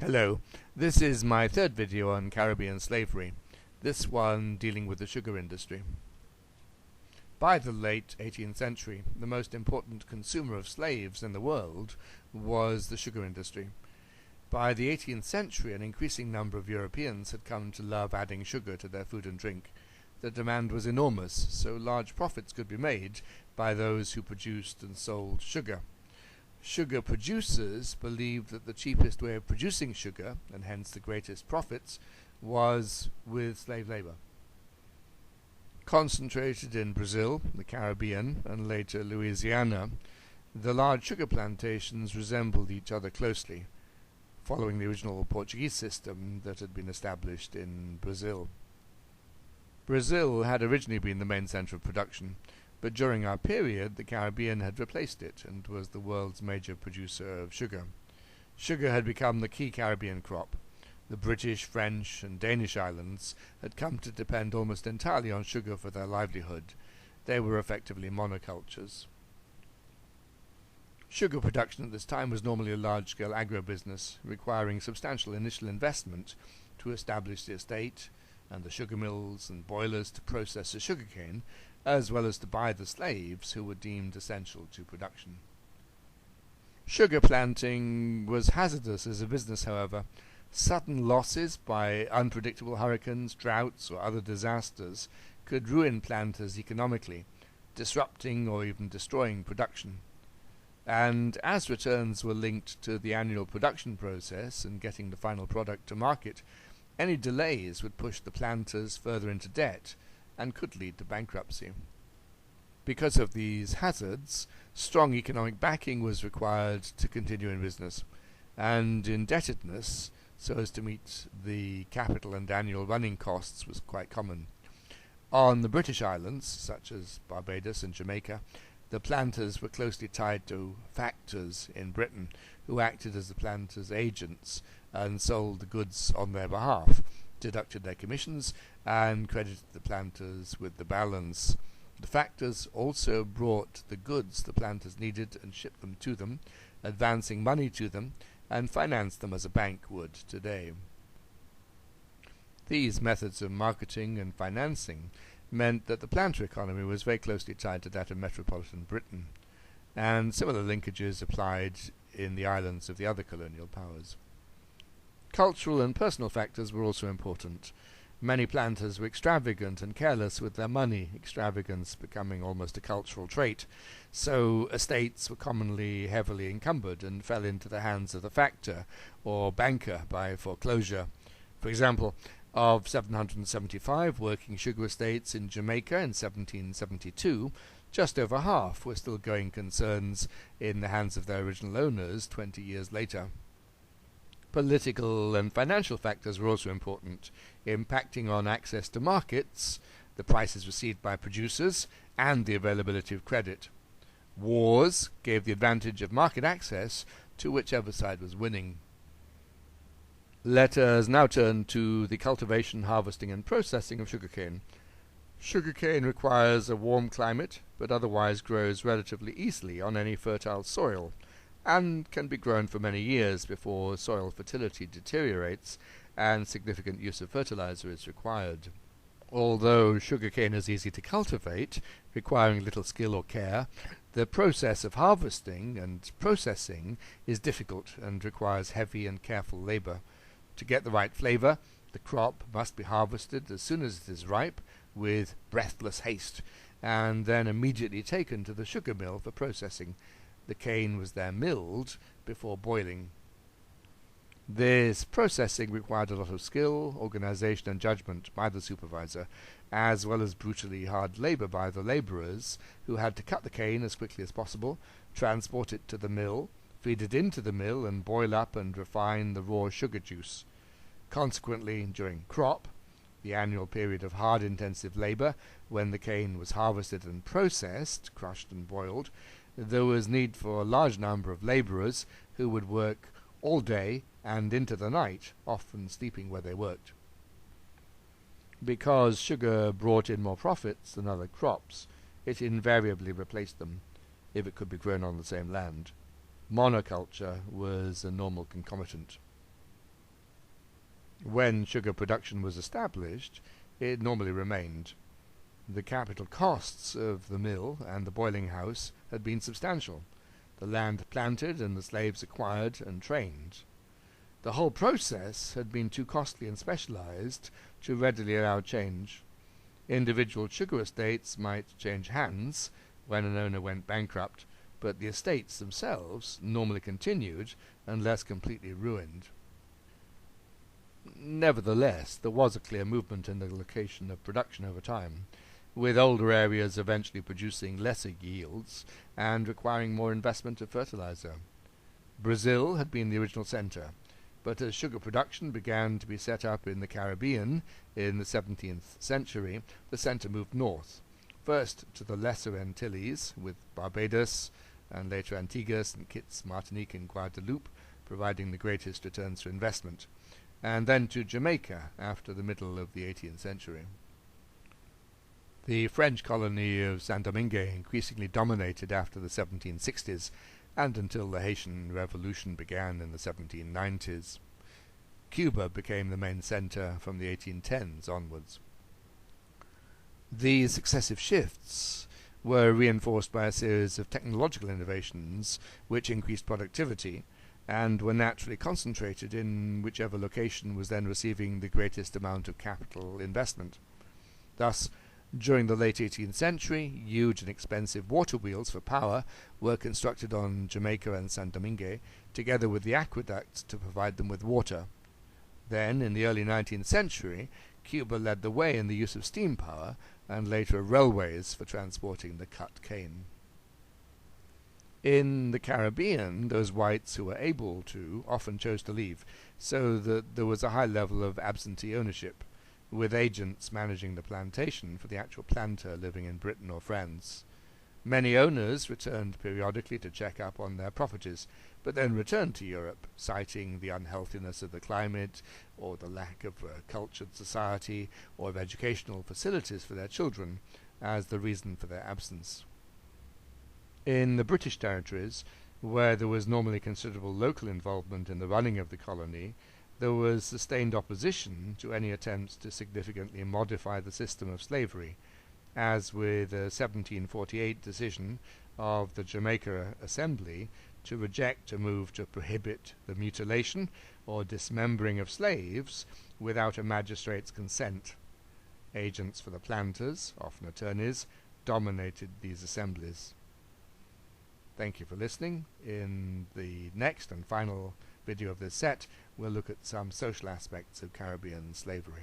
Hello, this is my third video on Caribbean slavery, this one dealing with the sugar industry. By the late 18th century, the most important consumer of slaves in the world was the sugar industry. By the 18th century, an increasing number of Europeans had come to love adding sugar to their food and drink. The demand was enormous, so large profits could be made by those who produced and sold sugar. Sugar producers believed that the cheapest way of producing sugar, and hence the greatest profits, was with slave labor. Concentrated in Brazil, the Caribbean, and later Louisiana, the large sugar plantations resembled each other closely, following the original Portuguese system that had been established in Brazil. Brazil had originally been the main center of production, but during our period the Caribbean had replaced it and was the world's major producer of sugar. Sugar had become the key Caribbean crop. The British, French, and Danish islands had come to depend almost entirely on sugar for their livelihood. They were effectively monocultures. Sugar production at this time was normally a large-scale agribusiness, requiring substantial initial investment to establish the estate and the sugar mills and boilers to process the sugarcane, as well as to buy the slaves who were deemed essential to production. Sugar planting was hazardous as a business, however. Sudden losses by unpredictable hurricanes, droughts, or other disasters could ruin planters economically, disrupting or even destroying production. And as returns were linked to the annual production process and getting the final product to market, any delays would push the planters further into debt and could lead to bankruptcy. Because of these hazards, strong economic backing was required to continue in business, and indebtedness, so as to meet the capital and annual running costs, was quite common. On the British islands, such as Barbados and Jamaica, the planters were closely tied to factors in Britain, who acted as the planters' agents and sold the goods on their behalf, deducted their commissions, and credited the planters with the balance. The factors also brought the goods the planters needed and shipped them to them, advancing money to them, and financed them as a bank would today. These methods of marketing and financing meant that the planter economy was very closely tied to that of metropolitan Britain, and similar linkages applied in the islands of the other colonial powers. Cultural and personal factors were also important. Many planters were extravagant and careless with their money, extravagance becoming almost a cultural trait, so estates were commonly heavily encumbered and fell into the hands of the factor or banker by foreclosure. For example, of 775 working sugar estates in Jamaica in 1772, just over half were still going concerns in the hands of their original owners 20 years later. Political and financial factors were also important, impacting on access to markets, the prices received by producers, and the availability of credit. Wars gave the advantage of market access to whichever side was winning. Let us now turn to the cultivation, harvesting, and processing of sugarcane. Sugarcane requires a warm climate, but otherwise grows relatively easily on any fertile soil, and can be grown for many years before soil fertility deteriorates and significant use of fertilizer is required. Although sugarcane is easy to cultivate, requiring little skill or care, the process of harvesting and processing is difficult and requires heavy and careful labor. To get the right flavor, the crop must be harvested as soon as it is ripe with breathless haste, and then immediately taken to the sugar mill for processing. The cane was then milled before boiling. This processing required a lot of skill, organization, and judgment by the supervisor, as well as brutally hard labor by the laborers, who had to cut the cane as quickly as possible, transport it to the mill, feed it into the mill, and boil up and refine the raw sugar juice. Consequently, during crop, the annual period of hard intensive labor, when the cane was harvested and processed, crushed and boiled, there was need for a large number of laborers who would work all day and into the night, often sleeping where they worked. Because sugar brought in more profits than other crops, it invariably replaced them, if it could be grown on the same land. Monoculture was a normal concomitant. When sugar production was established, it normally remained. The capital costs of the mill and the boiling house had been substantial, the land planted and the slaves acquired and trained. The whole process had been too costly and specialized to readily allow change. Individual sugar estates might change hands when an owner went bankrupt, but the estates themselves normally continued unless completely ruined. Nevertheless, there was a clear movement in the location of production over time, with older areas eventually producing lesser yields and requiring more investment of fertilizer. Brazil had been the original center, but as sugar production began to be set up in the Caribbean in the 17th century, the center moved north, first to the Lesser Antilles, with Barbados and later Antigua, St. Kitts, Martinique, and Guadeloupe providing the greatest returns for investment, and then to Jamaica after the middle of the 18th century. The French colony of Saint Domingue increasingly dominated after the 1760s, and until the Haitian Revolution began in the 1790s. Cuba became the main center from the 1810s onwards. These successive shifts were reinforced by a series of technological innovations which increased productivity and were naturally concentrated in whichever location was then receiving the greatest amount of capital investment. Thus, during the late 18th century, huge and expensive water wheels for power were constructed on Jamaica and Saint Domingue, together with the aqueducts to provide them with water. Then, in the early 19th century, Cuba led the way in the use of steam power, and later railways for transporting the cut cane. In the Caribbean, those whites who were able to often chose to leave, so that there was a high level of absentee ownership, with agents managing the plantation for the actual planter living in Britain or France. Many owners returned periodically to check up on their properties, but then returned to Europe, citing the unhealthiness of the climate, or the lack of a cultured society, or of educational facilities for their children, as the reason for their absence. In the British territories, where there was normally considerable local involvement in the running of the colony, there was sustained opposition to any attempts to significantly modify the system of slavery, as with a 1748 decision of the Jamaica Assembly to reject a move to prohibit the mutilation or dismembering of slaves without a magistrate's consent. Agents for the planters, often attorneys, dominated these assemblies. Thank you for listening. In the next and final video of this set, we'll look at some social aspects of Caribbean slavery.